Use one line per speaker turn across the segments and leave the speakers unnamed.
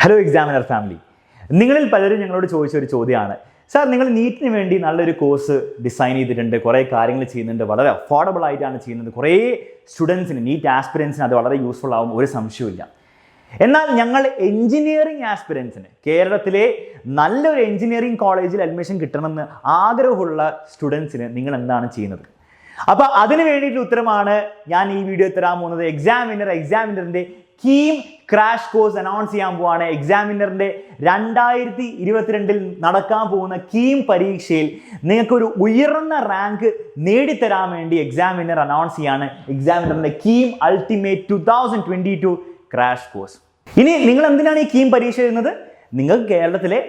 Hello examiner family, നിങ്ങളിൽ പലരും ഞങ്ങളോട് ചോദിച്ചൊരു ചോദ്യമാണ്, സാർ നിങ്ങൾ നീറ്റിന് വേണ്ടി നല്ലൊരു കോഴ്സ് ഡിസൈൻ ചെയ്തിട്ടുണ്ട്, കുറേ കാര്യങ്ങൾ ചെയ്യുന്നുണ്ട്, വളരെ അഫോർഡബിൾ ആയിട്ടാണ് ചെയ്യുന്നത്, കുറേ സ്റ്റുഡൻസിന് നീറ്റ് ആസ്പിരൻസിന് അത് വളരെ യൂസ്ഫുൾ ആവും, ഒരു സംശയമില്ല. എന്നാൽ ഞങ്ങൾ എഞ്ചിനീയറിംഗ് ആസ്പിരൻസിന് കേരളത്തിലെ നല്ലൊരു എഞ്ചിനീയറിംഗ് കോളേജിൽ അഡ്മിഷൻ കിട്ടണമെന്ന് ആഗ്രഹമുള്ള സ്റ്റുഡൻസിന് നിങ്ങൾ എന്താണ് ചെയ്യുന്നത്? അപ്പോൾ അതിന് വേണ്ടിയിട്ടുള്ള ഉത്തരമാണ് ഞാൻ ഈ വീഡിയോ തരാൻ പോകുന്നത്. എക്സാമിനറിൻ്റെ കീം ക്രാഷ് കോഴ്സ് അനൗൺസ് ചെയ്യാൻ പോവാണ്. എക്സാമിനറിൻ്റെ 2022 നടക്കാൻ പോകുന്ന കീം പരീക്ഷയിൽ നിങ്ങൾക്കൊരു ഉയർന്ന റാങ്ക് നേടിത്തരാൻ വേണ്ടി എക്സാമിനർ അനൗൺസ് ചെയ്യാണ് എക്സാമിനറിൻ്റെ കീം അൾട്ടിമേറ്റ് 2022 ക്രാഷ് കോഴ്സ്. ഇനി നിങ്ങൾ എന്തിനാണ് ഈ കീം പരീക്ഷ എഴുതുന്നത്? നിങ്ങൾക്ക് കേരളത്തിലെ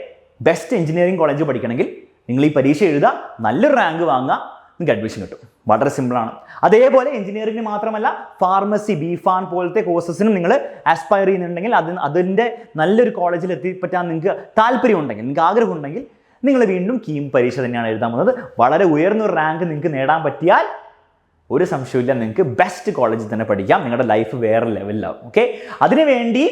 ബെസ്റ്റ് എഞ്ചിനീയറിംഗ് കോളേജ് പഠിക്കണമെങ്കിൽ നിങ്ങൾ ഈ പരീക്ഷ എഴുതുക, നല്ലൊരു റാങ്ക് വാങ്ങുക, നിങ്ങൾക്ക് അഡ്മിഷൻ കിട്ടും. വളരെ സിമ്പിളാണ്. അതേപോലെ എഞ്ചിനീയറിംഗിന് മാത്രമല്ല, ഫാർമസി, ബിഫാൻ പോലത്തെ കോഴ്സസിനും നിങ്ങൾ ആസ്പയർ ചെയ്യുന്നുണ്ടെങ്കിൽ അതിൻ്റെ നല്ലൊരു കോളേജിൽ എത്തിപ്പറ്റാൻ നിങ്ങൾക്ക് താല്പര്യം ഉണ്ടെങ്കിൽ, നിങ്ങൾക്ക് ആഗ്രഹം ഉണ്ടെങ്കിൽ നിങ്ങൾ വീണ്ടും കീം പരീക്ഷ തന്നെയാണ് എഴുതാൻ പോകുന്നത്. വളരെ ഉയർന്നൊരു റാങ്ക് നിങ്ങൾക്ക് നേടാൻ പറ്റിയാൽ ഒരു സംശയമില്ല, നിങ്ങൾക്ക് ബെസ്റ്റ് കോളേജിൽ തന്നെ പഠിക്കാം, നിങ്ങളുടെ ലൈഫ് വേറെ ലെവലിലാവും. ഓക്കെ, അതിനുവേണ്ടി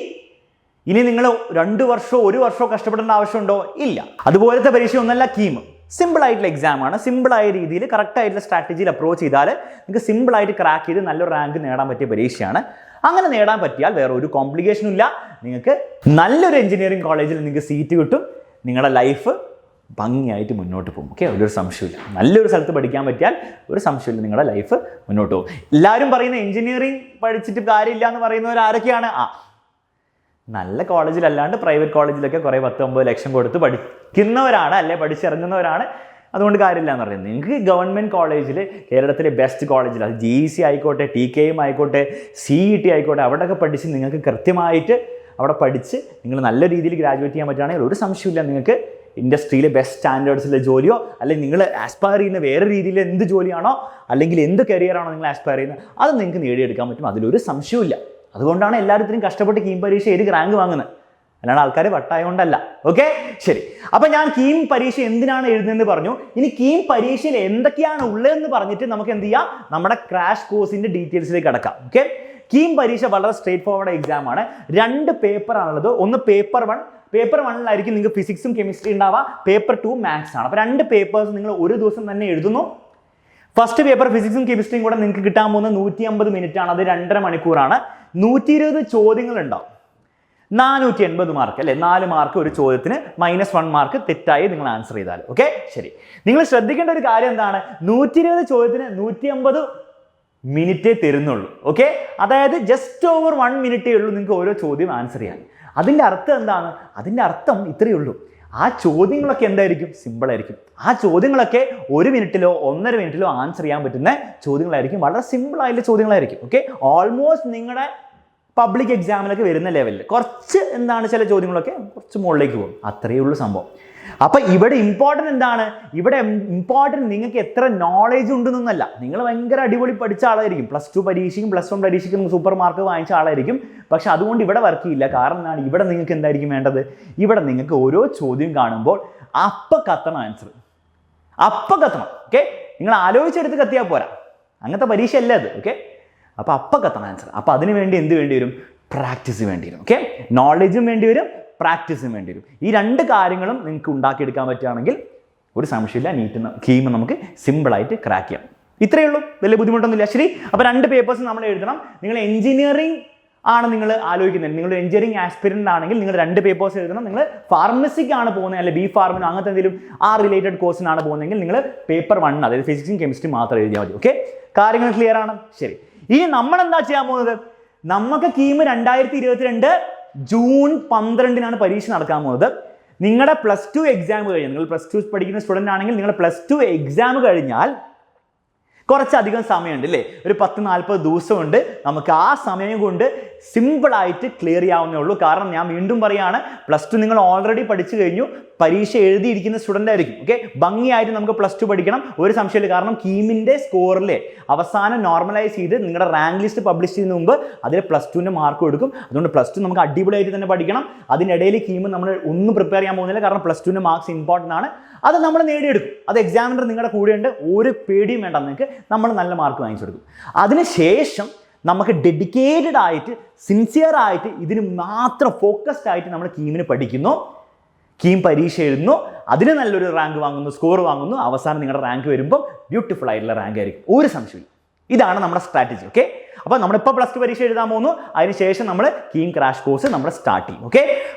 ഇനി നിങ്ങൾ 2 വർഷമോ 1 വർഷമോ കഷ്ടപ്പെടേണ്ട ആവശ്യമുണ്ടോ? ഇല്ല. അതുപോലത്തെ പരീക്ഷ ഒന്നല്ല കീം. സിമ്പിൾ ആയിട്ടുള്ള എക്സാമാണ്. സിമ്പിളായ രീതിയിൽ കറക്റ്റായിട്ടുള്ള സ്ട്രാറ്റജിയിൽ അപ്രോച്ച് ചെയ്താൽ നിങ്ങൾക്ക് സിമ്പിളായിട്ട് ക്രാക്ക് ചെയ്ത് നല്ലൊരു റാങ്ക് നേടാൻ പറ്റിയ പരീക്ഷയാണ്. അങ്ങനെ നേടാൻ പറ്റിയാൽ വേറെ ഒരു കോംപ്ലിക്കേഷനും ഇല്ല, നിങ്ങൾക്ക് നല്ലൊരു എഞ്ചിനീയറിംഗ് കോളേജിൽ നിങ്ങൾക്ക് സീറ്റ് കിട്ടും, നിങ്ങളുടെ ലൈഫ് ഭംഗിയായിട്ട് മുന്നോട്ട് പോകും. ഓക്കെ, ഒരു സംശയമില്ല. നല്ലൊരു സ്ഥലത്ത് പഠിക്കാൻ പറ്റിയാൽ ഒരു സംശയമില്ല, നിങ്ങളുടെ ലൈഫ് മുന്നോട്ട് പോകും. എല്ലാവരും പറയുന്ന എഞ്ചിനീയറിംഗ് പഠിച്ചിട്ട് കാര്യമില്ല എന്ന് പറയുന്നവർ ആരൊക്കെയാണ്? നല്ല കോളേജിലല്ലാണ്ട് പ്രൈവറ്റ് കോളേജിലൊക്കെ കുറേ 10-9 ലക്ഷം കൊടുത്ത് പഠിക്കുന്നവരാണ്, അല്ലെ പഠിച്ചിറങ്ങുന്നവരാണ്, അതുകൊണ്ട് കാര്യമില്ല എന്ന് പറയുന്നത്. നിങ്ങൾക്ക് ഗവൺമെൻറ് കോളേജിൽ, കേരളത്തിലെ ബെസ്റ്റ് കോളേജിൽ, അത് GEC ആയിക്കോട്ടെ, TKM ആയിക്കോട്ടെ, CET ആയിക്കോട്ടെ, അവിടെയൊക്കെ പഠിച്ച് നിങ്ങൾക്ക് കൃത്യമായിട്ട് അവിടെ പഠിച്ച് നിങ്ങൾ നല്ല രീതിയിൽ ഗ്രാജുവേറ്റ് ചെയ്യാൻ പറ്റുകയാണെങ്കിൽ ഒരു സംശയമില്ല, നിങ്ങൾക്ക് ഇൻഡസ്ട്രിയിലെ ബെസ്റ്റ് സ്റ്റാൻഡേർഡ്സിലെ ജോലിയോ അല്ലെങ്കിൽ നിങ്ങൾ ആസ്പയർ ചെയ്യുന്ന വേറെ രീതിയിൽ എന്ത് ജോലിയാണോ അല്ലെങ്കിൽ എന്ത് കരിയറാണോ നിങ്ങൾ ആസ്പയർ ചെയ്യുന്നത് അത് നിങ്ങൾക്ക് നേടിയെടുക്കാൻ പറ്റും, അതിലൊരു സംശയമില്ല. അതുകൊണ്ടാണ് എല്ലാവരും കഷ്ടപ്പെട്ട് കീം പരീക്ഷ എഴുതി റാങ്ക് വാങ്ങുന്നത്, അല്ലാണ്ട് ആൾക്കാർ വട്ടായതുകൊണ്ടല്ല. ഓക്കെ, ശരി. അപ്പം ഞാൻ കീം പരീക്ഷ എന്തിനാണ് എഴുതുന്നതെന്ന് പറഞ്ഞു. ഇനി കീം പരീക്ഷയിൽ എന്തൊക്കെയാണ് ഉള്ളതെന്ന് പറഞ്ഞിട്ട് നമുക്ക് എന്ത് ചെയ്യാം, നമ്മുടെ ക്രാഷ് കോഴ്സിൻ്റെ ഡീറ്റെയിൽസിലേക്ക് കടക്കാം. ഓക്കെ, കീം പരീക്ഷ വളരെ സ്ട്രേറ്റ് ഫോർവേഡ് എക്സാം ആണ്. 2 പേപ്പറാണുള്ളത്. ഒന്ന് പേപ്പർ 1. പേപ്പർ 1-ലായിരിക്കും നിങ്ങൾക്ക് ഫിസിക്സും കെമിസ്ട്രി ഉണ്ടാവുക. പേപ്പർ 2 മാത്സ് ആണ്. അപ്പോൾ 2 പേപ്പേഴ്സ് നിങ്ങൾ ഒരു ദിവസം തന്നെ എഴുതുന്നു. ഫസ്റ്റ് പേപ്പർ ഫിസിക്സും കെമിസ്ട്രിയും കൂടെ നിങ്ങൾക്ക് കിട്ടാൻ പോകുന്ന 150 മിനിറ്റ് ആണ്. അത് 2.5 മണിക്കൂറാണ്. 120 ചോദ്യങ്ങൾ ഉണ്ടാവും. 480 മാർക്ക്, അല്ലെ? 4 മാർക്ക് ഒരു ചോദ്യത്തിന്, -1 മാർക്ക് തെറ്റായി നിങ്ങൾ ആൻസർ ചെയ്താൽ. ഓക്കെ, ശരി. നിങ്ങൾ ശ്രദ്ധിക്കേണ്ട ഒരു കാര്യം എന്താണ്? 120 ചോദ്യത്തിന് 150 മിനിറ്റേ തരുന്നുള്ളൂ. ഓക്കെ, അതായത് ജസ്റ്റ് ഓവർ 1 മിനിറ്റേ ഉള്ളൂ നിങ്ങൾക്ക് ഓരോ ചോദ്യം ആൻസർ ചെയ്യാൻ. അതിൻ്റെ അർത്ഥം എന്താണ്? അതിൻ്റെ അർത്ഥം ഇത്രയേ ഉള്ളൂ, ആ ചോദ്യങ്ങളൊക്കെ എന്തായിരിക്കും? സിമ്പിളായിരിക്കും. ആ ചോദ്യങ്ങളൊക്കെ 1 മിനിറ്റിലോ 1.5 മിനിറ്റിലോ ആൻസർ ചെയ്യാൻ പറ്റുന്ന ചോദ്യങ്ങളായിരിക്കും. വളരെ സിമ്പിളായിട്ടുള്ള ചോദ്യങ്ങളായിരിക്കും. ഓക്കെ, ഓൾമോസ്റ്റ് നിങ്ങളുടെ പബ്ലിക് എക്സാമിലൊക്കെ വരുന്ന ലെവലിൽ കുറച്ച് എന്താണ് ചില ചോദ്യങ്ങളൊക്കെ കുറച്ച് മുകളിലേക്ക് പോകും. അത്രയേ ഉള്ളൂ സംഭവം. അപ്പം ഇവിടെ ഇമ്പോർട്ടൻ്റ് എന്താണ്? ഇവിടെ ഇമ്പോർട്ടൻ്റ് നിങ്ങൾക്ക് എത്ര നോളേജ് ഉണ്ടെന്നല്ല. നിങ്ങൾ ഭയങ്കര അടിപൊളി പഠിച്ച ആളായിരിക്കും, +2 പരീക്ഷയ്ക്കും +1 പരീക്ഷയ്ക്കും സൂപ്പർ മാർക്ക് വാങ്ങിച്ച ആളായിരിക്കും. പക്ഷെ അതുകൊണ്ട് ഇവിടെ വർക്ക് ചെയ്യില്ല. കാരണം എന്താണ്? ഇവിടെ നിങ്ങൾക്ക് എന്തായിരിക്കും വേണ്ടത്? ഇവിടെ നിങ്ങൾക്ക് ഓരോ ചോദ്യം കാണുമ്പോൾ അപ്പം കത്തണം ആൻസർ, അപ്പം കത്തണം. ഓക്കെ, നിങ്ങൾ ആലോചിച്ചെടുത്ത് കത്തിയാൽ പോരാ, അങ്ങനത്തെ പരീക്ഷ അല്ല അത്. ഓക്കെ, അപ്പോൾ അപ്പം കത്തണം ആൻസർ. അപ്പോൾ അതിന് വേണ്ടി എന്ത് വേണ്ടി വരും? പ്രാക്ടീസ് വേണ്ടി വരും. ഓക്കെ, നോളേജും വേണ്ടി വരും, പ്രാക്ടീസും വേണ്ടി വരും. ഈ 2 കാര്യങ്ങളും നിങ്ങൾക്ക് ഉണ്ടാക്കിയെടുക്കാൻ പറ്റുകയാണെങ്കിൽ ഒരു സംശയമില്ല, നീറ്റ് കീം നമുക്ക് സിമ്പിളായിട്ട് ക്രാക്ക് ചെയ്യാം. ഇത്രയേ ഉള്ളൂ, വലിയ ബുദ്ധിമുട്ടൊന്നുമില്ല. ശരി, അപ്പോൾ 2 പേപ്പേഴ്സ് നമ്മൾ എഴുതണം. നിങ്ങൾ എഞ്ചിനീയറിംഗ് ആണ് നിങ്ങൾ ആലോചിക്കുന്നത്, നിങ്ങൾ എഞ്ചിനീയറിംഗ് ആസ്പിരൻ്റ് ആണെങ്കിൽ നിങ്ങൾ 2 പേപ്പേഴ്സ് എഴുതണം. നിങ്ങൾ ഫാർമസിക്കാണ് പോകുന്നത്, അല്ലെങ്കിൽ B.Pharm അങ്ങനത്തെ എന്തെങ്കിലും റിലേറ്റഡ് കോഴ്സിനാണ് പോകുന്നതെങ്കിൽ നിങ്ങൾ പേപ്പർ 1, അതായത് ഫിസിക്സും കെമിസ്ട്രി മാത്രം എഴുതിയാൽ മതി. ഓക്കെ, കാര്യങ്ങൾ ക്ലിയർ ആണ്? ശരി. ഇനി നമ്മൾ എന്താ ചെയ്യാൻ പോകുന്നത്? നമുക്ക് കീം 2022 ജൂൺ 12-നാണ് പരീക്ഷ നടക്കാൻ പോകുന്നത്. നിങ്ങളുടെ +2 എക്സാം കഴിഞ്ഞാൽ, നിങ്ങൾ +2 പഠിക്കുന്ന സ്റ്റുഡൻ്റ് ആണെങ്കിൽ നിങ്ങളുടെ +2 എക്സാം കഴിഞ്ഞാൽ കുറച്ചധികം സമയമുണ്ട്, അല്ലേ? ഒരു 10-40 ദിവസമുണ്ട്. നമുക്ക് ആ സമയം കൊണ്ട് സിമ്പിളായിട്ട് ക്ലിയർ ചെയ്യാവുന്നേ ഉള്ളൂ. കാരണം ഞാൻ വീണ്ടും പറയുകയാണ്, +2 നിങ്ങൾ ഓൾറെഡി പഠിച്ചു കഴിഞ്ഞു, പരീക്ഷ എഴുതിയിരിക്കുന്ന സ്റ്റുഡൻ്റ് ആയിരിക്കും. ഓക്കെ, ഭംഗിയായിട്ട് നമുക്ക് +2 പഠിക്കണം, ഒരു സംശയമില്ല. കാരണം കീമിൻ്റെ സ്കോറിലെ അവസാനം നോർമലൈസ് ചെയ്ത് നിങ്ങളുടെ റാങ്ക് ലിസ്റ്റ് പബ്ലിഷ് ചെയ്യുന്നതിന് മുമ്പ് അതിൽ +2ൻ്റെ മാർക്ക് കൊടുക്കും. അതുകൊണ്ട് +2 നമുക്ക് അടിപൊളിയായിട്ട് തന്നെ പഠിക്കണം. അതിനിടയിൽ കീം നമ്മൾ ഒന്നും പ്രിപ്പയർ ചെയ്യാൻ പോകുന്നില്ല, കാരണം +2ൻ്റെ മാർക്സ് ഇമ്പോർട്ടൻ്റ് ആണ്. അത് നമ്മൾ നേടിയെടുക്കും. അത് എക്സാമിനർ നിങ്ങളുടെ കൂടെയുണ്ട്, ഒരു പേടിയും വേണ്ട. നിങ്ങൾക്ക് നമ്മൾ നല്ല മാർക്ക് വാങ്ങിച്ചു കൊടുക്കും. അതിനുശേഷം നമുക്ക് ഡെഡിക്കേറ്റഡ് ആയിട്ട് സിൻസിയർ ആയിട്ട് ഇതിന് മാത്രം ഫോക്കസ്ഡ് ആയിട്ട് നമ്മൾ കീമിന് പഠിക്കുന്നു, കീം പരീക്ഷ എഴുതുന്നു, അതിന് നല്ലൊരു റാങ്ക് വാങ്ങുന്നു, സ്കോർ വാങ്ങുന്നു, അവസാനം നിങ്ങളുടെ റാങ്ക് വരുമ്പോൾ ബ്യൂട്ടിഫുൾ ആയിട്ടുള്ള റാങ്ക് ആയിരിക്കും, ഒരു സംശയമില്ല. ഇതാണ് നമ്മുടെ സ്ട്രാറ്റജി. ഓക്കെ, അപ്പോൾ നമ്മളിപ്പോൾ പ്ലസ് 2 പരീക്ഷ എഴുതാൻ പോകുന്നു, അതിനുശേഷം നമ്മൾ കീം ക്രാഷ് കോഴ്സ് നമ്മൾ സ്റ്റാർട്ട് ചെയ്യും. ഓക്കെ,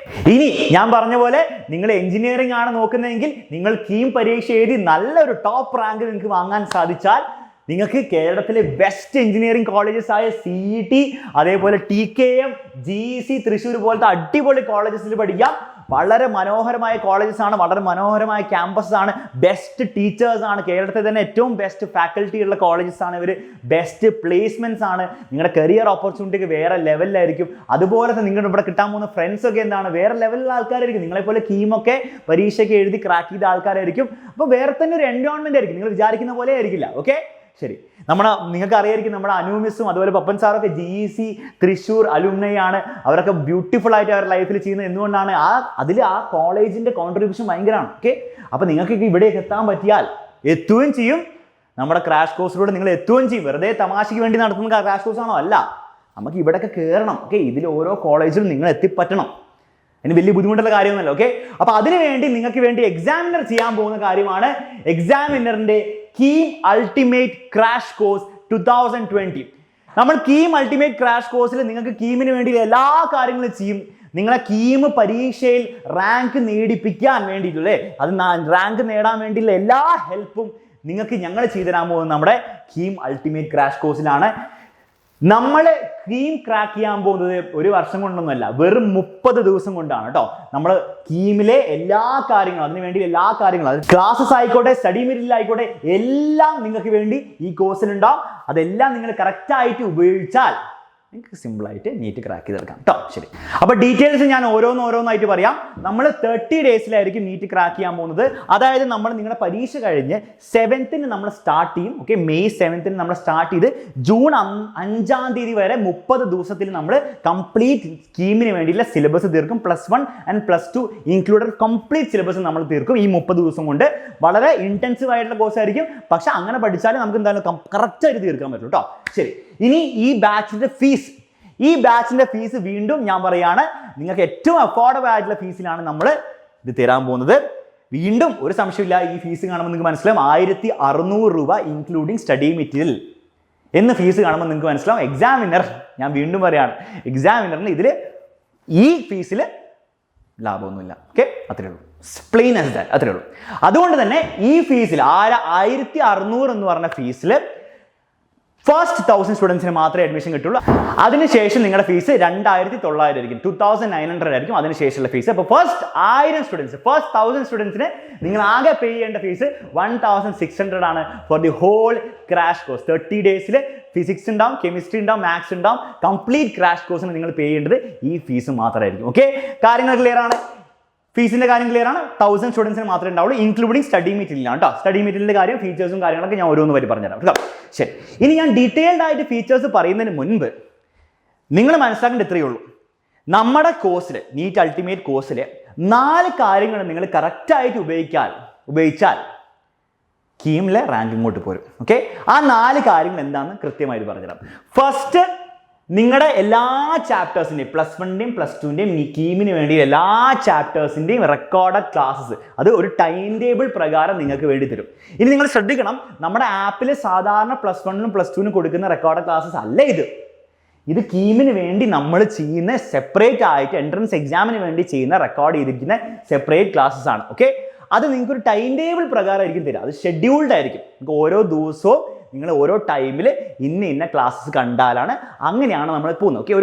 ഇനി ഞാൻ പറഞ്ഞ പോലെ നിങ്ങൾ എഞ്ചിനീയറിംഗ് ആണ് നോക്കുന്നതെങ്കിൽ നിങ്ങൾ കീം പരീക്ഷ എഴുതി നല്ലൊരു ടോപ്പ് റാങ്ക് നിങ്ങൾക്ക് വാങ്ങാൻ സാധിച്ചാൽ നിങ്ങൾക്ക് കേരളത്തിലെ ബെസ്റ്റ് എഞ്ചിനീയറിംഗ് കോളേജസ് ആയ CET, അതേപോലെ TKM, GEC, തൃശ്ശൂർ പോലത്തെ അടിപൊളി കോളേജസിൽ പഠിക്കാം. വളരെ മനോഹരമായ കോളേജസ് ആണ്, വളരെ മനോഹരമായ ക്യാമ്പസ് ആണ്, ബെസ്റ്റ് ടീച്ചേഴ്സ് ആണ്, കേരളത്തിൽ തന്നെ ഏറ്റവും ബെസ്റ്റ് ഫാക്കൽറ്റി ഉള്ള കോളേജസ് ആണ് ഇവർ, ബെസ്റ്റ് പ്ലേസ്മെന്റ്സ് ആണ്, നിങ്ങളുടെ കരിയർ ഓപ്പർച്യൂണിറ്റിക്ക് വേറെ ലെവലിലായിരിക്കും. അതുപോലെ തന്നെ നിങ്ങളുടെ ഇവിടെ കിട്ടാൻ പോകുന്ന ഫ്രണ്ട്സ് ഒക്കെ എന്താണ്, വേറെ ലെവലിലുള്ള ആൾക്കാരായിരിക്കും, നിങ്ങളെപ്പോലെ കീമൊക്കെ പരീക്ഷയ്ക്ക് എഴുതി ക്രാക്ക് ചെയ്ത ആൾക്കാരായിരിക്കും. അപ്പോൾ വേറെ തന്നെ ഒരു എൻവയോൺമെന്റ് ആയിരിക്കും, നിങ്ങൾ വിചാരിക്കുന്ന പോലെ ആയിരിക്കില്ല. ഓക്കെ, ശരി, നിങ്ങൾക്ക് അറിയായിരിക്കും നമ്മുടെ അനു മിസ്സും അതുപോലെ പപ്പൻ സാറൊക്കെ GEC തൃശ്ശൂർ അലുമിനൈ ആണ്. അവരൊക്കെ ബ്യൂട്ടിഫുൾ ആയിട്ട് അവരുടെ ലൈഫിൽ ചെയ്യുന്നത് എന്തുകൊണ്ടാണ്, ആ കോളേജിന്റെ കോൺട്രിബ്യൂഷൻ ഭയങ്കരമാണ്. ഓക്കെ, അപ്പോൾ നിങ്ങൾക്ക് ഇവിടേക്ക് എത്താൻ പറ്റിയാൽ എത്തുകയും ചെയ്യും, നമ്മുടെ ക്രാഷ് കോഴ്സിലൂടെ നിങ്ങൾ എത്തുകയും ചെയ്യും. വെറുതെ തമാശയ്ക്ക് വേണ്ടി നടത്തുന്ന ക്രാഷ് കോഴ്സ് ആണോ? അല്ല, നമുക്ക് ഇവിടെയൊക്കെ കയറണം. ഓക്കെ, ഇതിൽ ഓരോ കോളേജിലും നിങ്ങൾ എത്തിപ്പറ്റണം. അതിന് വലിയ ബുദ്ധിമുട്ടുള്ള കാര്യമൊന്നുമല്ല. ഓക്കെ, അപ്പോൾ അതിനുവേണ്ടി നിങ്ങൾക്ക് വേണ്ടി എക്സാമിനർ ചെയ്യാൻ പോകുന്ന കാര്യമാണ് എക്സാമിനറിന്റെ കീം അൾട്ടിമേറ്റ് ക്രാഷ് കോഴ്സ് 2020. നമ്മൾ കീം അൾട്ടിമേറ്റ് ക്രാഷ് കോഴ്സിൽ നിങ്ങൾക്ക് കീമിന് വേണ്ടി എല്ലാ കാര്യങ്ങളും ചെയ്യും. നിങ്ങളെ കീം പരീക്ഷയിൽ റാങ്ക് നേടിപ്പിക്കാൻ വേണ്ടിയിട്ടല്ലേ, അത് റാങ്ക് നേടാൻ വേണ്ടിയുള്ള എല്ലാ ഹെൽപ്പും നിങ്ങൾക്ക് ഞങ്ങൾ ചെയ്തു തരാൻ പോകുന്നത് നമ്മുടെ കീം അൾട്ടിമേറ്റ് ക്രാഷ് കോഴ്സിലാണ്. നമ്മൾ കീം ക്രാക്ക് ചെയ്യാൻ പോകുന്നത് ഒരു വർഷം കൊണ്ടൊന്നുമല്ല, വെറും 30 ദിവസം കൊണ്ടാണ് കേട്ടോ. നമ്മൾ കീമിലെ എല്ലാ കാര്യങ്ങളും, അതിനുവേണ്ടി എല്ലാ കാര്യങ്ങളും, അത് ക്ലാസ്സസ് ആയിക്കോട്ടെ, സ്റ്റഡി മെറ്റീരിയൽ ആയിക്കോട്ടെ, എല്ലാം നിങ്ങൾക്ക് വേണ്ടി ഈ കോഴ്സിലുണ്ടാവും. അതെല്ലാം നിങ്ങൾ കറക്റ്റായിട്ട് ഉപയോഗിച്ചാൽ നിങ്ങൾക്ക് സിമ്പിളായിട്ട് നീറ്റ് ക്രാക്ക് ചെയ്തെടുക്കാം കേട്ടോ. ശരി, അപ്പോൾ ഡീറ്റെയിൽസ് ഞാൻ ഓരോന്നായിട്ട് പറയാം. നമ്മൾ 30 ഡേയ്സിലായിരിക്കും നീറ്റ് ക്രാക്ക് ചെയ്യാൻ പോകുന്നത്. അതായത് നിങ്ങളുടെ പരീക്ഷ കഴിഞ്ഞ് 7th നമ്മൾ സ്റ്റാർട്ട് ചെയ്യും. ഓക്കെ, മെയ് 7th നമ്മൾ സ്റ്റാർട്ട് ചെയ്ത് ജൂൺ 5-ാം തീയതി വരെ 30 ദിവസത്തിൽ നമ്മൾ കംപ്ലീറ്റ് സ്കീമിന് വേണ്ടിയുള്ള സിലബസ് തീർക്കും. +1 and +2 ഇൻക്ലൂഡഡ് കംപ്ലീറ്റ് സിലബസ് നമ്മൾ തീർക്കും ഈ 30 ദിവസം കൊണ്ട്. വളരെ ഇന്റൻസീവ് ആയിട്ടുള്ള കോഴ്സ് ആയിരിക്കും, പക്ഷെ അങ്ങനെ പഠിച്ചാലും നമുക്ക് എന്തായാലും കറക്റ്റായിട്ട് തീർക്കാൻ പറ്റും കേട്ടോ. ശരി, ഇനി ഈ ബാച്ചിന്റെ ഫീസ് വീണ്ടും ഞാൻ പറയാണ്, നിങ്ങൾക്ക് ഏറ്റവും അഫോർഡബിൾ ആയിട്ടുള്ള ഫീസിലാണ് നമ്മൾ ഇത് തരാൻ പോകുന്നത്. വീണ്ടും ഒരു സംശയമില്ല, ഈ ഫീസ് കാണുമ്പോൾ നിങ്ങൾക്ക് മനസ്സിലാവും 1600 രൂപ ഇൻക്ലൂഡിങ് സ്റ്റഡി മെറ്റീരിയൽ എന്ന് ഫീസ് കാണുമ്പോൾ നിങ്ങൾക്ക് മനസ്സിലാവും. എക്സാമിനർ, ഞാൻ വീണ്ടും പറയാണ്, എക്സാമിനറിന് ഇതിൽ ഈ ഫീസിൽ ലാഭമൊന്നുമില്ല. ഓക്കെ, അത്രേ ഉള്ളൂ, പ്ലെയിൻ ആസ് ദാറ്റ്, അത്രേ ഉള്ളൂ. അതുകൊണ്ട് തന്നെ ഈ ഫീസിൽ 1600 എന്ന് പറഞ്ഞ ഫീസിൽ ഫസ്റ്റ് 1000 സ്റ്റുഡൻസിന് മാത്രമേ അഡ്മിഷൻ കിട്ടുള്ളൂ. അതിനുശേഷം നിങ്ങളുടെ ഫീസ് 2900 ആയിരിക്കും, 2900 ആയിരിക്കും അതിനുശേഷമുള്ള ഫീസ്. അപ്പോൾ ഫസ്റ്റ് 1000 സ്റ്റുഡൻസിന് നിങ്ങൾ ആകെ പേ ചെയ്യേണ്ട ഫീസ് 1600 ആണ് for the whole crash course. 30 ഡേയ്സിൽ ഫിസിക്സ് ഉണ്ടാവും, കെമിസ്ട്രി ഉണ്ടാവും, മാത്സ് ഉണ്ടാവും. കംപ്ലീറ്റ് ക്രാഷ് കോഴ്സിന് നിങ്ങൾ പേ ചെയ്യേണ്ടത് ഈ ഫീസ് മാത്രമായിരിക്കും. ഓക്കെ, കാര്യങ്ങൾ ക്ലിയർ ആണ്? ഫീസിന്റെ കാര്യം ക്ലിയർ ആണ്? 1000 സ്റ്റുഡൻസിന് മാത്രമേ ഉണ്ടാവുള്ളൂ, ഇൻക്ലൂഡിങ് സ്റ്റഡി മെറ്റീരിയൽ ആണ് കേട്ടോ. സ്റ്റഡി മെറ്റീരിയലിന്റെ കാര്യം, ഫീച്ചേഴ്സും കാര്യങ്ങളൊക്കെ ഞാൻ ഓരോന്ന് വരി പറഞ്ഞുതരാം കേട്ടോ. ശരി, ഇനി ഞാൻ ഡീറ്റെയിൽഡ് ആയിട്ട് ഫീച്ചേഴ്സ് പറയുന്നതിന് മുൻപ് നിങ്ങൾ മനസ്സിലാക്കേണ്ട ഇത്രയേ ഉള്ളൂ. നമ്മുടെ കോഴ്സിൽ, നീറ്റ് അൾട്ടിമേറ്റ് കോഴ്സിൽ 4 കാര്യങ്ങൾ നിങ്ങൾ കറക്റ്റായിട്ട് ഉപയോഗിച്ചാൽ കീമിലെ റാങ്ക് ഇങ്ങോട്ട് പോരും. ഓക്കെ, ആ 4 കാര്യങ്ങൾ എന്താണെന്ന് കൃത്യമായിട്ട് പറഞ്ഞുതരാം. ഫസ്റ്റ്, നിങ്ങളുടെ എല്ലാ ചാപ്റ്റേഴ്സിൻ്റെയും +1ൻ്റെയും +2ൻ്റെയും കീമിന് വേണ്ടി എല്ലാ ചാപ്റ്റേഴ്സിൻ്റെയും റെക്കോർഡഡ് ക്ലാസ്സസ് അത് ഒരു ടൈം ടേബിൾ പ്രകാരം നിങ്ങൾക്ക് വേണ്ടി തരും. ഇനി നിങ്ങൾ ശ്രദ്ധിക്കണം, നമ്മുടെ ആപ്പിൽ സാധാരണ +1നും +2നും കൊടുക്കുന്ന റെക്കോർഡഡ് ക്ലാസ്സസ് അല്ല ഇത് കീമിന് വേണ്ടി നമ്മൾ ചെയ്യുന്ന സെപ്പറേറ്റ് ആയിട്ട് എൻട്രൻസ് എക്സാമിന് വേണ്ടി ചെയ്യുന്ന റെക്കോർഡ് ചെയ്തിരിക്കുന്ന സെപ്പറേറ്റ് ക്ലാസ്സസ് ആണ്. ഓക്കെ, അത് നിങ്ങൾക്ക് ഒരു ടൈം ടേബിൾ പ്രകാരമായിരിക്കും തരിക. അത് ഷെഡ്യൂൾഡ് ആയിരിക്കും. നിങ്ങൾക്ക് ഓരോ ദിവസവും നിങ്ങൾ ഓരോ ടൈമിൽ ഇന്ന ക്ലാസ്സസ് കണ്ടാലാണ്, അങ്ങനെയാണ് നമ്മൾ പോകുന്നത്. ഓക്കെ,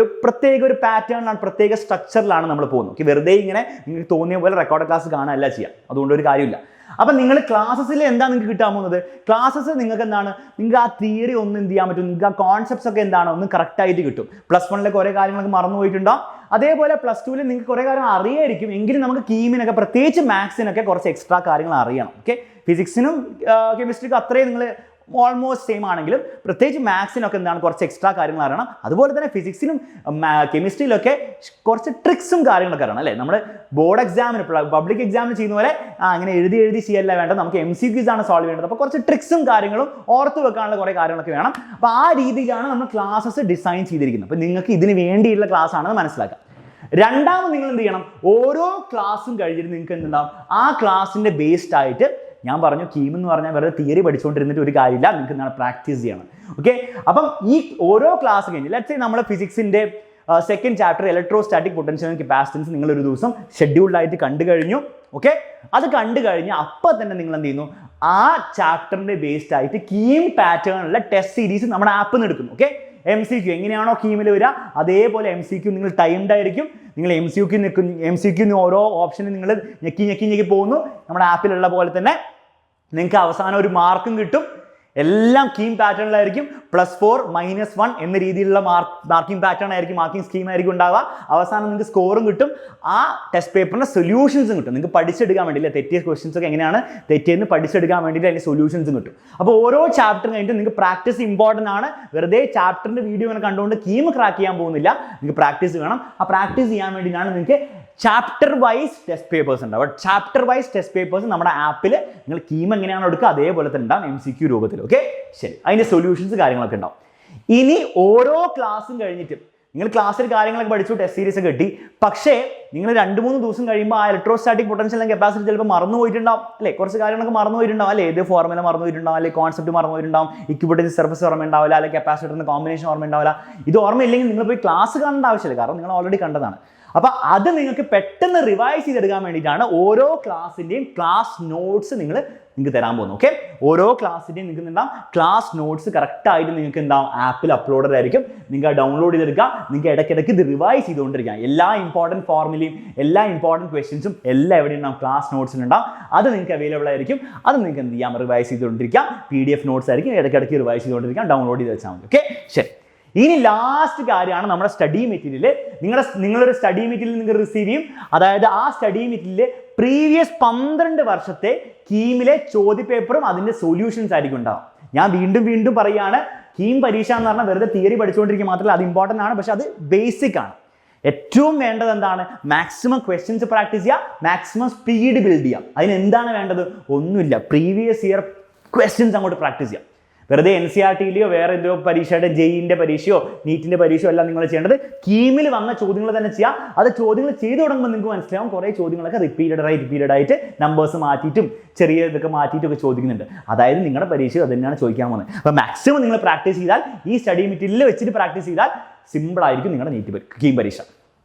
ഒരു പാറ്റേണിലാണ്, പ്രത്യേക സ്ട്രക്ചറിലാണ് നമ്മൾ പോകുന്നത്. ഓക്കെ, വെറുതെ ഇങ്ങനെ നിങ്ങൾക്ക് തോന്നിയ പോലെ റെക്കോർഡ് ക്ലാസ് കാണാനല്ല ചെയ്യാം, അതുകൊണ്ട് ഒരു കാര്യമില്ല. അപ്പം നിങ്ങൾ ക്ലാസ്സസിൽ എന്താ നിങ്ങൾക്ക് കിട്ടാൻ പോകുന്നത്? ക്ലാസ്സസ് നിങ്ങൾക്ക് എന്താണ്, നിങ്ങൾക്ക് ആ തിയറി ഒന്ന് എന്ത് ചെയ്യാൻ പറ്റും, നിങ്ങൾക്ക് ആ കോൺസെപ്റ്റ്സ് ഒക്കെ എന്താണ് ഒന്ന് കറക്റ്റായിട്ട് കിട്ടും. +1 കുറേ കാര്യങ്ങളൊക്കെ മറന്നു പോയിട്ടുണ്ടാവും. അതേപോലെ +2 നിങ്ങൾക്ക് കുറേ കാര്യം അറിയായിരിക്കും, എങ്കിലും നമുക്ക് കീമിനൊക്കെ പ്രത്യേകിച്ച് മാത്സിനൊക്കെ കുറച്ച് എക്സ്ട്രാ കാര്യങ്ങൾ അറിയണം. ഓക്കെ, ഫിസിക്സിനും കെമിസ്ട്രിക്കും അത്രയും നിങ്ങൾ ഓൾമോസ്റ്റ് സെയിം ആണെങ്കിലും പ്രത്യേകിച്ച് മാത്സിനൊക്കെ എന്താണ് കുറച്ച് എക്സ്ട്രാ കാര്യങ്ങൾ അറിയണം. അതുപോലെ തന്നെ ഫിസിക്സിലും കെമിസ്ട്രിയിലൊക്കെ കുറച്ച് ട്രിക്സും കാര്യങ്ങളൊക്കെ അറിയണം അല്ലേ. നമ്മൾ ബോർഡ് എക്സാമിന് പബ്ലിക് എക്സാമിന് ചെയ്യുന്ന പോലെ അങ്ങനെ എഴുതി ചെയ്യല്ല വേണ്ടത്, നമുക്ക് MCQs ആണ് സോൾവ് ചെയ്യേണ്ടത്. അപ്പോൾ കുറച്ച് ട്രിക്സും കാര്യങ്ങളും ഓർത്ത് വെക്കാനുള്ള കുറേ കാര്യങ്ങളൊക്കെ വേണം. അപ്പോൾ ആ രീതിയിലാണ് നമ്മൾ ക്ലാസ്സസ് ഡിസൈൻ ചെയ്തിരിക്കുന്നത്. അപ്പോൾ നിങ്ങൾക്ക് ഇതിന് വേണ്ടിയുള്ള ക്ലാസ് ആണെന്ന് മനസ്സിലാക്കാം. രണ്ടാമത് നിങ്ങൾ എന്ത് ചെയ്യണം, ഓരോ ക്ലാസ്സും കഴിഞ്ഞിട്ട് നിങ്ങൾക്ക് എന്തുണ്ടാവും, ആ ക്ലാസ്സിൻ്റെ ബേസ്ഡ് ആയിട്ട് ഞാൻ പറഞ്ഞു കീം എന്ന് പറഞ്ഞാൽ വെറുതെ തിയറി പഠിച്ചുകൊണ്ടിരുന്നിട്ട് ഒരു കാര്യമില്ല, നിങ്ങൾക്ക് എന്താണ് പ്രാക്ടീസ് ചെയ്യണം. ഓക്കെ, അപ്പം ഈ ഓരോ ക്ലാസ് കഴിഞ്ഞ് ലെറ്റ്സ് സേ നമ്മൾ ഫിസിക്സിൻ്റെ second chapter electrostatic potential and capacitance നിങ്ങൾ ഒരു ദിവസം ഷെഡ്യൂൾഡായിട്ട് കണ്ടു കഴിഞ്ഞു. ഓക്കെ, അത് കണ്ടു കഴിഞ്ഞ് അപ്പം തന്നെ നിങ്ങൾ എന്ത് ചെയ്യുന്നു, ആ ചാപ്റ്ററിൻ്റെ ബേസ്ഡ് ആയിട്ട് കീം പാറ്റേണിലുള്ള ടെസ്റ്റ് സീരീസ് നമ്മുടെ ആപ്പിൽ നിന്ന് എടുക്കുന്നു. ഓക്കെ, MCQ എങ്ങനെയാണോ കീമിൽ വരിക അതേപോലെ MCQ നിങ്ങൾ ടൈംഡ് ആയിരിക്കും. നിങ്ങൾ MCQ ഓരോ ഓപ്ഷനും നിങ്ങൾ ഞെക്കി പോകുന്നു. നമ്മുടെ ആപ്പിലുള്ള പോലെ തന്നെ നിങ്ങൾക്ക് അവസാനം ഒരു മാർക്കും കിട്ടും. എല്ലാം കീം പാറ്റേണിലായിരിക്കും. +4 -1 എന്ന രീതിയിലുള്ള മാർക്കിംഗ് പാറ്റേൺ ആയിരിക്കും, മാർക്കിംഗ് സ്കീം ആയിരിക്കും ഉണ്ടാവുക. അവസാനം നിങ്ങൾക്ക് സ്കോറും കിട്ടും, ആ ടെസ്റ്റ് പേപ്പറിൻ്റെ സൊല്യൂഷൻസും കിട്ടും. നിങ്ങൾക്ക് പഠിച്ചെടുക്കാൻ വേണ്ടിയില്ല, തെറ്റിയ ക്വസ്റ്റ്യൻസ് ഒക്കെ എങ്ങനെയാണ് തെറ്റിയെന്ന് പഠിച്ചെടുക്കാൻ വേണ്ടിയിട്ട് അതിൻ്റെ സൊല്യൂഷൻസും കിട്ടും. അപ്പോൾ ഓരോ ചാപ്റ്റർ കഴിഞ്ഞിട്ട് നിങ്ങൾക്ക് പ്രാക്ടീസ് ഇമ്പോർട്ടൻ്റ് ആണ്. വെറുതെ ചാപ്റ്ററിൻ്റെ വീഡിയോ ഇങ്ങനെ കണ്ടുകൊണ്ട് കീം ക്രാക്ക് ചെയ്യാൻ പോകുന്നില്ല, നിങ്ങൾക്ക് പ്രാക്ടീസ് വേണം. ആ പ്രാക്ടീസ് ചെയ്യാൻ വേണ്ടിയിട്ടാണ് നിങ്ങൾക്ക് ചാപ്റ്റർ വൈസ് ടെസ്റ്റ് പേപ്പേഴ്സ് ഉണ്ടാവും. ചാപ്റ്റർ വൈസ് ടെസ്റ്റ് പേപ്പേഴ്സ് നമ്മുടെ ആപ്പിൽ നിങ്ങൾ കീം എങ്ങനെയാണ് എടുക്കുക അതേപോലെ തന്നെ ഉണ്ടാവും MCQ രൂപത്തിൽ. ഓക്കെ, ശരി, അതിൻ്റെ സൊല്യൂഷൻസ് കാര്യങ്ങളൊക്കെ ഉണ്ടാവും. ഇനി ഓരോ ക്ലാസ്സും കഴിഞ്ഞിട്ട് നിങ്ങൾ ക്ലാസ്സിൽ കാര്യങ്ങളൊക്കെ പഠിച്ചു, ടെസ്റ്റ് സീരീസ് ഒക്കെ കിട്ടി, പക്ഷേ നിങ്ങൾ 2-3 ദിവസം കഴിയുമ്പോൾ ആ ഇലക്ട്രോസ്റ്റാറ്റിക് പൊട്ടൻഷ്യൽ ആൻഡ് കപ്പാസിറ്റി ചിലപ്പോൾ മറന്നു പോയിട്ടുണ്ടാവും അല്ലേ, കുറച്ച് കാര്യങ്ങളൊക്കെ മറന്നു പോയിട്ടുണ്ടാവും അല്ലേ, ഏത് ഫോർമുല മറന്നു പോയിട്ടുണ്ടാവും, അല്ലെങ്കിൽ കോൺസെപ്റ്റ് മറന്നു പോയിട്ടുണ്ടാവും, ഇക്വിപൊട്ടൻഷ്യൽ സർഫസ് ഓർമ്മ ഉണ്ടാവില്ല, അല്ലെങ്കിൽ കപ്പാസിറ്ററിന്റെ കോമ്പിനേഷൻ ഓർമ്മ ഉണ്ടാവില്ല. ഇത് ഓർമ്മയില്ലെങ്കിൽ നിങ്ങൾ പോയി ക്ലാസ് കാണേണ്ട ആവശ്യമില്ല, കാരണം നിങ്ങൾ ഓൾറെഡി കണ്ടതാണ്. അപ്പോൾ അത് നിങ്ങൾക്ക് പെട്ടെന്ന് റിവൈസ് ചെയ്തെടുക്കാൻ വേണ്ടിയിട്ടാണ് ഓരോ ക്ലാസ്സിൻ്റെയും ക്ലാസ് നോട്ട്സ് നിങ്ങൾക്ക് തരാൻ പോകുന്നു. ഓക്കെ, ഓരോ ക്ലാസ്സിൻ്റെയും നിങ്ങൾക്ക് എന്താ ക്ലാസ് നോട്ട്സ് കറക്റ്റായിട്ട് നിങ്ങൾക്ക് എന്താ ആപ്പിൽ അപ്ലോഡഡ് ആയിരിക്കും. നിങ്ങൾക്ക് ഡൗൺലോഡ് ചെയ്തെടുക്കുക, നിങ്ങൾക്ക് ഇടയ്ക്കിടയ്ക്ക് ഇത് റിവൈസ് ചെയ്തുകൊണ്ടിരിക്കുക. എല്ലാ ഇമ്പോർട്ടൻറ്റ് ഫോർമുലയും എല്ലാ ഇമ്പോർട്ടൻറ്റ് ക്വസ്റ്റ്യൻസും എല്ലാം എവിടെ ഉണ്ടാവും, ക്ലാസ് നോട്ട്സിലുണ്ടാവും. അത് നിങ്ങൾക്ക് അവൈലബിൾ ആയിരിക്കും. അത് നിങ്ങൾക്ക് എന്ത് ചെയ്യാം, റിവൈസ് ചെയ്തുകൊണ്ടിരിക്കാം. PDF നോട്ട്സ് ആയിരിക്കും, ഇടയ്ക്കിടയ്ക്ക് റിവൈസ് ചെയ്തുകൊണ്ടിരിക്കാം, ഡൗൺലോഡ് ചെയ്ത് വെച്ചാൽ മതി. ഓക്കെ, ശരി. ഇനി ലാസ്റ്റ് കാര്യമാണ് നമ്മുടെ സ്റ്റഡി മെറ്റീരിയൽ. നിങ്ങളൊരു സ്റ്റഡി മെറ്റീരിയൽ നിങ്ങൾ റിസീവ് ചെയ്യും. അതായത് ആ സ്റ്റഡി മെറ്റീരിയൽ പ്രീവിയസ് 12 വർഷത്തെ കീമിലെ ചോദ്യപേപ്പറും അതിൻ്റെ സൊല്യൂഷൻസ് ആയിരിക്കും ഉണ്ടാവും. ഞാൻ വീണ്ടും പറയുകയാണ്, കീം പരീക്ഷ എന്ന് പറഞ്ഞാൽ വെറുതെ തിയറി പഠിച്ചുകൊണ്ടിരിക്കുക മാത്രമല്ല, അത് ഇമ്പോർട്ടൻ്റ് ആണ്, പക്ഷെ അത് ബേസിക് ആണ്. ഏറ്റവും വേണ്ടത് എന്താണ്, മാക്സിമം ക്വസ്റ്റ്യൻസ് പ്രാക്ടീസ് ചെയ്യുക, മാക്സിമം സ്പീഡ് ബിൽഡ് ചെയ്യാം. അതിന് എന്താണ് വേണ്ടത്, ഒന്നുമില്ല, പ്രീവിയസ് ഇയർ ക്വസ്റ്റ്യൻസ് അങ്ങോട്ട് പ്രാക്ടീസ് ചെയ്യാം. വെറുതെ NCERTയിലെയോ വേറെ ഏതോ പരീക്ഷയുടെ JEEന്റെ പരീക്ഷയോ നീറ്റിൻ്റെ പരീക്ഷയോ എല്ലാം നിങ്ങൾ ചെയ്യേണ്ടത് കീമിൽ വന്ന ചോദ്യങ്ങൾ തന്നെ ചെയ്യാം. അത് ചോദ്യങ്ങൾ ചെയ്തു തുടങ്ങുമ്പോൾ നിങ്ങൾക്ക് മനസ്സിലാവും കുറേ ചോദ്യങ്ങളൊക്കെ റിപ്പീറ്റഡ് ആയിട്ട് നമ്പേഴ്സ് മാറ്റിയിട്ടും ചെറിയ ഇതൊക്കെ മാറ്റിയിട്ടൊക്കെ ചോദിക്കുന്നുണ്ട്. അതായത് നിങ്ങളുടെ പരീക്ഷ അത് തന്നെയാണ് ചോദിക്കാൻ പോകുന്നത്. അപ്പോൾ മാക്സിമം നിങ്ങൾ പ്രാക്ടീസ് ചെയ്താൽ, ഈ സ്റ്റഡി മെറ്റീരിയൽ വെച്ചിട്ട് പ്രാക്ടീസ് ചെയ്താൽ സിമ്പിൾ ആയിരിക്കും നിങ്ങളുടെ കീം പരീക്ഷ.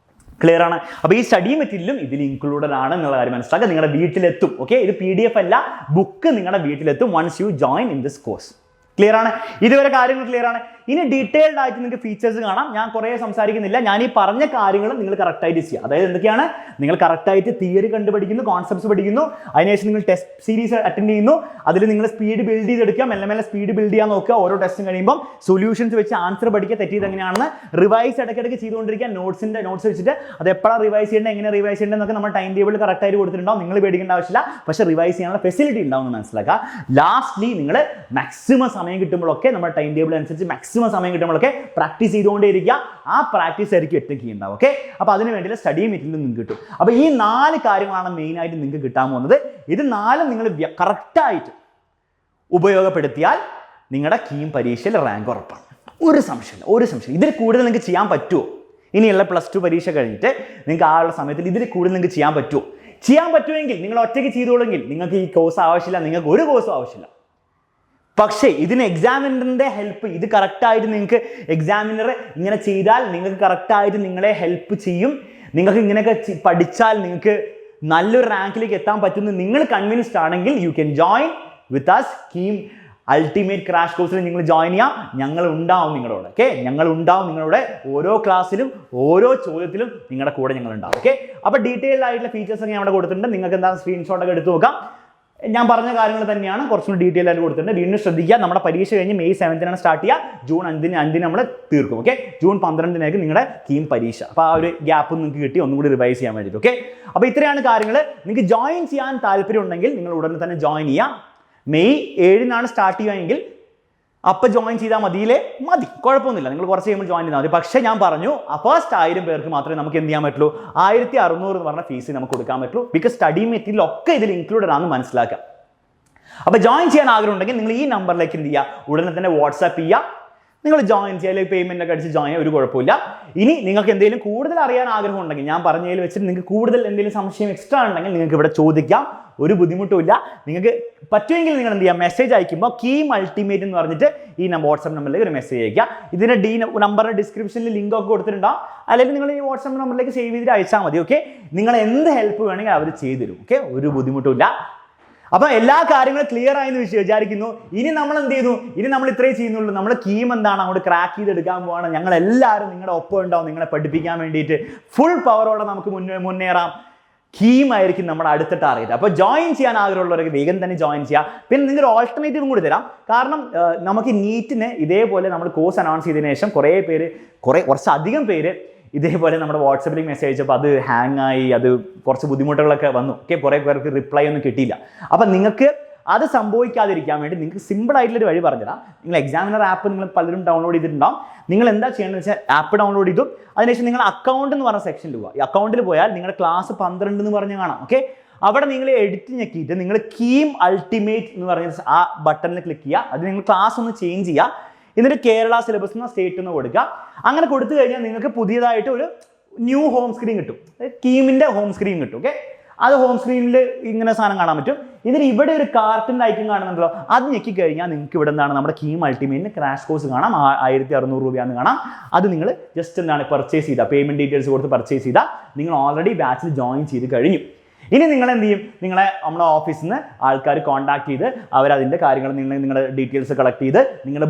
ക്ലിയർ ആണ്? അപ്പോൾ ഈ സ്റ്റഡി മെറ്റീരിയലും ഇതിൽ ഇൻക്ലൂഡഡ് ആണ് എന്നുള്ള കാര്യം മനസ്സിലാക്കുക. നിങ്ങളുടെ വീട്ടിലെത്തും. ഓക്കെ, ഇത് PDF അല്ല, ബുക്ക് നിങ്ങളുടെ വീട്ടിലെത്തും once you join in this course. Clear ആണ്? ഇതുവരെ കാര്യങ്ങൾ ക്ലിയർ ആണ്. ഇനി ഡീറ്റെയിൽഡ് ആയിട്ട് നിങ്ങൾക്ക് ഫീച്ചേഴ്സ് കാണാം. ഞാൻ കുറേ സംസാരിക്കുന്നില്ല. ഞാൻ ഈ പറഞ്ഞ കാര്യങ്ങൾ നിങ്ങൾ കറക്റ്റായിട്ട് ചെയ്യുക. അതായത് എന്തൊക്കെയാണ്, നിങ്ങൾ കറക്റ്റായിട്ട് തിയറി കണ്ടുപഠിക്കുന്നു, കോൺസെപ്റ്റ്സ് പഠിക്കുന്നു, അതിനുശേഷം നിങ്ങൾ ടെസ്റ്റ് സീരീസ് അറ്റൻഡ് ചെയ്യുന്നു. അതിൽ നിങ്ങൾ സ്പീഡ് ബിൽഡ് ചെയ്തെടുക്കുക, മെല്ലെ സ്പീഡ് ബിൽഡ് ചെയ്യാൻ നോക്കുക. ഓരോ ടെസ്റ്റും കഴിയുമ്പോൾ സൊല്യൂഷൻസ് വെച്ച് ആൻസർ പഠിക്കുക, തെറ്റിയത് എങ്ങനെയാണെന്ന് റിവൈസ് ഇടയ്ക്കിടയ്ക്ക് ചെയ്തുകൊണ്ടിരിക്കുക. നോട്ട്സ് വെച്ചിട്ട് അത് എപ്പോഴാണ് റിവൈസ് ചെയ്യേണ്ടത്, എങ്ങനെ റിവൈസ് ചെയ്യേണ്ടത് എന്നൊക്കെ നമ്മൾ ടൈം ടേബിൾ കറക്റ്റായിട്ട് കൊടുത്തിട്ടുണ്ടാവും. നിങ്ങൾ പേടിക്കേണ്ട ആവശ്യമില്ല, പക്ഷേ റിവൈസ് ചെയ്യാനുള്ള ഫെസിലിറ്റി ഉണ്ടാവും എന്ന് മനസ്സിലാക്കുക. ലാസ്റ്റ്ലി നിങ്ങൾ മാക്സിമം സമയം കിട്ടുമ്പോഴൊക്കെ നമ്മുടെ ടൈം ടേബിൾ അനുസരിച്ച് മാക്സിമം സമയം കിട്ടുമ്പോഴൊക്കെ പ്രാക്ടീസ് ചെയ്തുകൊണ്ടേയിരിക്കുക. ആ പ്രാക്ടീസ് ആയിരിക്കും ഏറ്റവും കീ ഉണ്ടാവും. ഓക്കെ, അപ്പോൾ അതിന് വേണ്ടിയുള്ള സ്റ്റഡി മെറ്റീരിയൽ നിങ്ങൾക്ക് കിട്ടും. അപ്പോൾ ഈ 4 കാര്യങ്ങളാണ് മെയിനായിട്ട് നിങ്ങൾക്ക് കിട്ടാൻ പോകുന്നത്. ഇത് 4 നിങ്ങൾ കറക്റ്റായിട്ട് ഉപയോഗപ്പെടുത്തിയാൽ നിങ്ങളുടെ കീം പരീക്ഷയിൽ റാങ്ക് ഉറപ്പാണ്. ഒരു സംശയമില്ല. ഇതിൽ കൂടുതൽ നിങ്ങൾക്ക് ചെയ്യാൻ പറ്റുമോ? ഇനിയുള്ള +2 പരീക്ഷ കഴിഞ്ഞിട്ട് നിങ്ങൾക്ക് ആ ഉള്ള സമയത്തിൽ ഇതിൽ കൂടുതൽ നിങ്ങൾക്ക് ചെയ്യാൻ പറ്റുമോ? ചെയ്യാൻ പറ്റുമെങ്കിൽ നിങ്ങൾ ഒറ്റയ്ക്ക് ചെയ്തോളെങ്കിൽ നിങ്ങൾക്ക് ഈ കോഴ്സ് ആവശ്യമില്ല, നിങ്ങൾക്ക് ഒരു കോഴ്സും ആവശ്യമില്ല. പക്ഷേ ഇതിന് എക്സാമിനറിൻ്റെ ഹെൽപ്പ്, ഇത് കറക്റ്റായിട്ട് നിങ്ങൾക്ക് എക്സാമിനർ ഇങ്ങനെ ചെയ്താൽ നിങ്ങൾക്ക് കറക്റ്റായിട്ട് നിങ്ങളെ ഹെൽപ്പ് ചെയ്യും. നിങ്ങൾക്ക് ഇങ്ങനെയൊക്കെ പഠിച്ചാൽ നിങ്ങൾക്ക് നല്ലൊരു റാങ്കിലേക്ക് എത്താൻ പറ്റുമെന്ന് നിങ്ങൾ കൺവിൻസ്ഡ് ആണെങ്കിൽ you can join with us KEAM ultimate crash കോഴ്സിൽ നിങ്ങൾ ജോയിൻ ചെയ്യാം. ഞങ്ങൾ ഉണ്ടാവും നിങ്ങളോട്. ഓക്കെ, ഞങ്ങൾ ഉണ്ടാവും നിങ്ങളുടെ ഓരോ ക്ലാസ്സിലും ഓരോ ചോദ്യത്തിലും നിങ്ങളുടെ കൂടെ ഞങ്ങൾ ഉണ്ടാവും. ഓക്കെ, അപ്പോൾ ഡീറ്റെയിൽഡ് ആയിട്ടുള്ള ഫീച്ചേഴ്സ് ഒക്കെ ഞാൻ അവിടെ കൊടുത്തിട്ടുണ്ട്. നിങ്ങൾക്ക് എന്താ സ്ക്രീൻഷോട്ടൊക്കെ എടുത്ത് നോക്കാം. ഞാൻ പറഞ്ഞ കാര്യങ്ങൾ തന്നെയാണ്, കുറച്ചുകൂടി ഡീറ്റെയിൽ ആയിട്ട് കൊടുത്തിട്ടുണ്ട്. വീണ്ടും ശ്രദ്ധിക്കുക, നമ്മുടെ പരീക്ഷ കഴിഞ്ഞ് May 7 സ്റ്റാർട്ട് ചെയ്യുക. June 5 നമ്മൾ തീർക്കും. ഓക്കെ, June 12 നിങ്ങളുടെ കീം പരീക്ഷ. അപ്പോൾ ആ ഒരു ഗ്യാപ്പ് നിങ്ങൾക്ക് കിട്ടി ഒന്നും കൂടി റിവൈസ് ചെയ്യാൻ വേണ്ടിയിട്ട്. ഓക്കെ, അപ്പോൾ ഇത്രയാണ് കാര്യങ്ങൾ. നിങ്ങൾക്ക് ജോയിൻ ചെയ്യാൻ താല്പര്യം ഉണ്ടെങ്കിൽ നിങ്ങൾ ഉടനെ തന്നെ ജോയിൻ ചെയ്യാം. May 7 സ്റ്റാർട്ട് ചെയ്യുകയെങ്കിൽ അപ്പോൾ ജോയിൻ ചെയ്താൽ മതി, കുഴപ്പമൊന്നുമില്ല, നിങ്ങൾ കുറച്ച് കഴിയുമ്പോൾ ജോയിൻ ചെയ്താൽ മതി. പക്ഷേ ഞാൻ പറഞ്ഞു ഫസ്റ്റ് 1000 പേർക്ക് മാത്രമേ നമുക്ക് എന്ത് ചെയ്യാൻ പറ്റുള്ളൂ, 1600 എന്ന് പറഞ്ഞ ഫീസ് നമുക്ക് കൊടുക്കാൻ പറ്റുള്ളൂ. ബിക്കോസ് സ്റ്റഡി മെറ്റീരിയൽ ഒക്കെ ഇതിൽ ഇൻക്ലൂഡഡ് ആണെന്ന് മനസ്സിലാക്കാം. അപ്പോൾ ജോയിൻ ചെയ്യാൻ ആഗ്രഹം ഉണ്ടെങ്കിൽ നിങ്ങൾ ഈ നമ്പറിലേക്ക് എന്ത് ചെയ്യുക, ഉടനെ തന്നെ വാട്സാപ്പ് ചെയ്യുക. നിങ്ങൾ ജോയിൻ ചെയ്യുക, അല്ലെങ്കിൽ പേയ്മെൻ്റ് ഒക്കെ അടിച്ച് ജോയിൻ ചെയ്യാൻ ഒരു കുഴപ്പമില്ല. ഇനി നിങ്ങൾക്ക് എന്തെങ്കിലും കൂടുതൽ അറിയാൻ ആഗ്രഹം ഉണ്ടെങ്കിൽ, ഞാൻ പറഞ്ഞതിൽ വെച്ചിട്ട് നിങ്ങൾക്ക് കൂടുതൽ എന്തെങ്കിലും സംശയം എക്സ്ട്രാ ഉണ്ടെങ്കിൽ നിങ്ങൾക്ക് ഇവിടെ ചോദിക്കാം, ഒരു ബുദ്ധിമുട്ടുമില്ല. നിങ്ങൾക്ക് പറ്റുമെങ്കിൽ നിങ്ങൾ എന്ത് ചെയ്യുക, മെസ്സേജ് അയക്കുമ്പോൾ KEAM അൾട്ടിമേറ്റ് എന്ന് പറഞ്ഞിട്ട് ഈ വാട്സാപ്പ് നമ്പറിലേക്ക് ഒരു മെസ്സേജ് അയക്കുക. ഇതിൻ്റെ നമ്പറിൻ്റെ ഡിസ്ക്രിപ്ഷനിൽ ലിങ്ക് ഒക്കെ കൊടുത്തിട്ടുണ്ടാവും, അല്ലെങ്കിൽ നിങ്ങൾ ഈ വാട്സാപ്പ് നമ്പറിലേക്ക് സേവ് ചെയ്തിട്ട് അയച്ചാൽ മതി. ഓക്കെ, നിങ്ങൾ എന്ത് ഹെൽപ്പ് വേണമെങ്കിൽ അവർ ചെയ്തു തരും. ഓക്കെ, ഒരു ബുദ്ധിമുട്ടുമില്ല. അപ്പോൾ എല്ലാ കാര്യങ്ങളും ക്ലിയർ ആയെന്ന് വിചാരിക്കുന്നു. ഇനി നമ്മൾ എന്ത് ചെയ്യുന്നു, ഇനി നമ്മൾ ഇത്രയും ചെയ്യുന്നുള്ളൂ. നമ്മൾ KEAM എന്താണ് അങ്ങോട്ട് ക്രാക്ക് ചെയ്തെടുക്കാൻ പോവാണ്. ഞങ്ങൾ എല്ലാവരും നിങ്ങളുടെ ഒപ്പം ഉണ്ടാവും, നിങ്ങളെ പഠിപ്പിക്കാൻ വേണ്ടിയിട്ട് ഫുൾ പവറോടെ നമുക്ക് മുന്നേറാം. KEAM ആയിരിക്കും നമ്മുടെ അടുത്ത ടാർഗറ്റ്. അപ്പോൾ ജോയിൻ ചെയ്യാൻ ആഗ്രഹമുള്ളവർക്ക് വേഗം തന്നെ ജോയിൻ ചെയ്യാം. പിന്നെ നിങ്ങളൊരു ഓൾട്ടർനേറ്റീവും കൂടി തരാം. കാരണം നമുക്ക് നീറ്റിന് ഇതേപോലെ നമ്മൾ കോഴ്സ് അനൗൺസ് ചെയ്തതിനു ശേഷം കുറച്ചധികം പേര് ഇതേപോലെ നമ്മുടെ വാട്സപ്പിലേക്ക് മെസ്സേജ് അയച്ചപ്പോൾ അത് ഹാങ് ആയി, അത് കുറച്ച് ബുദ്ധിമുട്ടുകളൊക്കെ വന്നു. ഓക്കെ, കുറേ പേർക്ക് റിപ്ലൈ ഒന്നും കിട്ടിയില്ല. അപ്പം നിങ്ങൾക്ക് അത് സംഭവിക്കാതിരിക്കാൻ വേണ്ടി നിങ്ങൾക്ക് സിമ്പിൾ ആയിട്ടുള്ളൊരു വഴി പറഞ്ഞുതരാം. നിങ്ങൾ എക്സാമിനർ ആപ്പ് നിങ്ങൾ പലരും ഡൗൺലോഡ് ചെയ്തിട്ടുണ്ടാവും. നിങ്ങൾ എന്താ ചെയ്യേണ്ടതെന്ന് വെച്ചാൽ ആപ്പ് ഡൗൺലോഡ് ചെയ്തു, അതിനുശേഷം നിങ്ങൾ അക്കൗണ്ട് എന്ന് പറഞ്ഞ സെക്ഷനിൽ പോവുക. ഈ അക്കൗണ്ടിൽ പോയാൽ നിങ്ങളുടെ ക്ലാസ് 12 എന്ന് പറഞ്ഞ് കാണാം. ഓക്കെ, അവിടെ നിങ്ങൾ എഡിറ്റ് ഞെക്കിയിട്ട് നിങ്ങൾ KEAM അൾട്ടിമേറ്റ് എന്ന് പറഞ്ഞ ആ ബട്ടണിൽ ക്ലിക്ക് ചെയ്യുക. അത് നിങ്ങൾ ക്ലാസ് ഒന്ന് ചേഞ്ച് ചെയ്യുക. എന്നിട്ട് കേരള സിലബസ് എന്ന സ്റ്റേറ്റ് എന്ന് കൊടുക്കുക. അങ്ങനെ കൊടുത്തു കഴിഞ്ഞാൽ നിങ്ങൾക്ക് പുതിയതായിട്ട് ഒരു ന്യൂ ഹോം സ്ക്രീൻ കിട്ടും, KEAMന്റെ ഹോം സ്ക്രീൻ കിട്ടും. ഓക്കെ, അത് ഹോം സ്ക്രീനിൽ ഇങ്ങനെ സാധനം കാണാൻ പറ്റും. ഇതിന് ഇവിടെ ഒരു കാർട്ടൂൺ ഐക്കൺ കാണുന്നുണ്ടല്ലോ, അത് ഞെക്കി കഴിഞ്ഞാൽ നിങ്ങൾക്ക് ഇവിടെ എന്താണ് നമ്മുടെ KEAM അൾട്ടിമേറ്റിന് ക്രാഷ് കോഴ്സ് കാണാം. 1600 രൂപയാന്ന് കാണാം. അത് നിങ്ങൾ ജസ്റ്റ് എന്താണ് പർച്ചേസ് ചെയ്താൽ, പേയ്മെൻറ്റ് ഡീറ്റെയിൽസ് കൊടുത്ത് പർച്ചേസ് ചെയ്താൽ നിങ്ങൾ ഓൾറെഡി ബാച്ചിൽ ജോയിൻ ചെയ്ത് കഴിഞ്ഞു. ഇനി നിങ്ങൾ എന്ത് ചെയ്യും, നമ്മുടെ ഓഫീസിൽ നിന്ന് ആൾക്കാർ കോൺടാക്ട് ചെയ്ത് അവരതിൻ്റെ കാര്യങ്ങൾ നിങ്ങളുടെ ഡീറ്റെയിൽസ് കളക്ട് ചെയ്ത് നിങ്ങളുടെ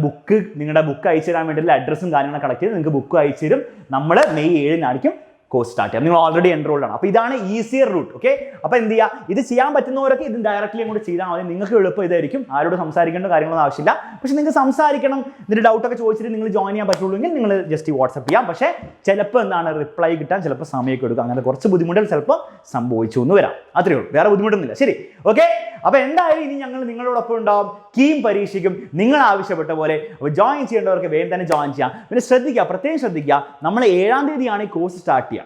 ബുക്ക് അയച്ചു തരാൻ വേണ്ടിയിട്ടുള്ള അഡ്രസ്സും കാര്യങ്ങളും കളക്ട് ചെയ്ത് നിങ്ങൾക്ക് ബുക്ക് അയച്ചു തരും. നമ്മൾ മെയ് 7 കോഴ്സ് സ്റ്റാർട്ട് ചെയ്യാം. നിങ്ങൾ ഓൾറെഡി എൻറോൾഡ് ആണ്. അപ്പോൾ ഇതാണ് ഈസിയർ റൂട്ട്. ഓക്കെ, അപ്പോൾ എന്ത് ചെയ്യുക, ഇത് ചെയ്യാൻ പറ്റുന്നവരൊക്കെ ഇത് ഡയറക്റ്റ്ലി അങ്ങോട്ട് ചെയ്താൽ മതി. നിങ്ങൾക്ക് എളുപ്പം ഇതായിരിക്കും. ആരോട് സംസാരിക്കേണ്ട കാര്യങ്ങളൊന്നും ആവശ്യമില്ല. പക്ഷേ നിങ്ങൾക്ക് സംസാരിക്കണം, ഇതിൻ്റെ ഡൗട്ടൊക്കെ ചോദിച്ചിട്ട് നിങ്ങൾ ജോയിൻ ചെയ്യാൻ പറ്റുള്ളൂങ്കിൽ നിങ്ങൾ ജസ്റ്റ് വാട്സപ്പ് ചെയ്യാം. പക്ഷേ ചിലപ്പോൾ എന്താണ് റിപ്ലൈ കിട്ടാൻ ചിലപ്പോൾ സമയമൊക്കെ എടുക്കും. അങ്ങനെ കുറച്ച് ബുദ്ധിമുട്ടുകൾ ചിലപ്പോൾ സംഭവിച്ചു എന്ന് വരാം. അത്രയേ ഉള്ളൂ, വേറെ ബുദ്ധിമുട്ടൊന്നുമില്ല. ശരി, ഓക്കെ. അപ്പോൾ എന്തായാലും ഇനി ഞങ്ങൾ നിങ്ങളോടൊപ്പം ഉണ്ടാവും. KEAM പരീക്ഷയ്ക്കും നിങ്ങൾ ആവശ്യപ്പെട്ട പോലെ. അപ്പോൾ ജോയിൻ ചെയ്യേണ്ടവർക്ക് വേഗം തന്നെ ജോയിൻ ചെയ്യാം. പിന്നെ പ്രത്യേകം ശ്രദ്ധിക്കുക, നമ്മൾ 7-ാം തീയതിയാണ് ഈ കോഴ്സ് സ്റ്റാർട്ട് ചെയ്യുക.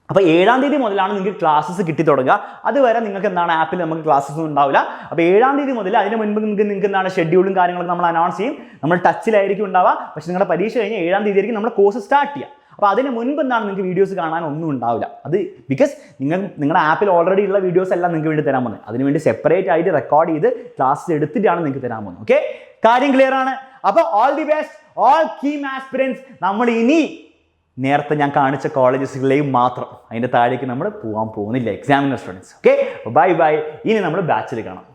അപ്പോൾ 7-ാം തീയതി മുതലാണ് നിങ്ങൾക്ക് ക്ലാസ്സസ് കിട്ടി തുടങ്ങുക. അതുവരെ നിങ്ങൾക്ക് എന്താണ് ആപ്പിൽ നമുക്ക് ക്ലാസ്സസ് ഒന്നും ഉണ്ടാവില്ല. അപ്പോൾ 7-ാം തീയതി മുതൽ അതിന് മുൻപ് നിങ്ങൾക്ക് എന്താണ് ഷെഡ്യൂളും കാര്യങ്ങളൊക്കെ നമ്മൾ അനൗൺസ് ചെയ്യും. നമ്മൾ ടച്ചിലായിരിക്കും ഉണ്ടാവുക. പക്ഷേ നിങ്ങളുടെ പരീക്ഷ കഴിഞ്ഞ് 7-ാം തീയതി ആയിരിക്കും നമ്മുടെ കോഴ്സ് സ്റ്റാർട്ട് ചെയ്യുക. അപ്പോൾ അതിന് മുൻപ് എന്താണ് നിങ്ങൾക്ക് വീഡിയോസ് കാണാൻ ഒന്നും ഉണ്ടാവില്ല. അത് ബിക്കോസ് നിങ്ങളുടെ ആപ്പിൽ ഓൾറെഡി ഉള്ള വീഡിയോസ് എല്ലാം നിങ്ങൾക്ക് വേണ്ടി തരാൻ പോകുന്നത്. അതിനുവേണ്ടി സെപ്പറേറ്റ് ആയിട്ട് റെക്കോർഡ് ചെയ്ത് ക്ലാസ് എടുത്തിട്ടാണ് നിങ്ങൾക്ക് തരാൻ പോകുന്നത്. ഓക്കെ, കാര്യം ക്ലിയർ ആണ്. അപ്പോൾ all the best all KEAM aspirants. നമ്മൾ ഇനി നേരത്തെ ഞാൻ കാണിച്ച കോളേജസുകളിലേക്ക് മാത്രം, അതിൻ്റെ താഴേക്ക് നമ്മൾ പോകാൻ പോകുന്നില്ല എക്സാമിനർ സ്റ്റുഡൻസ്. Okay, by. ഇനി നമ്മൾ ബാച്ചിൽ കാണാം.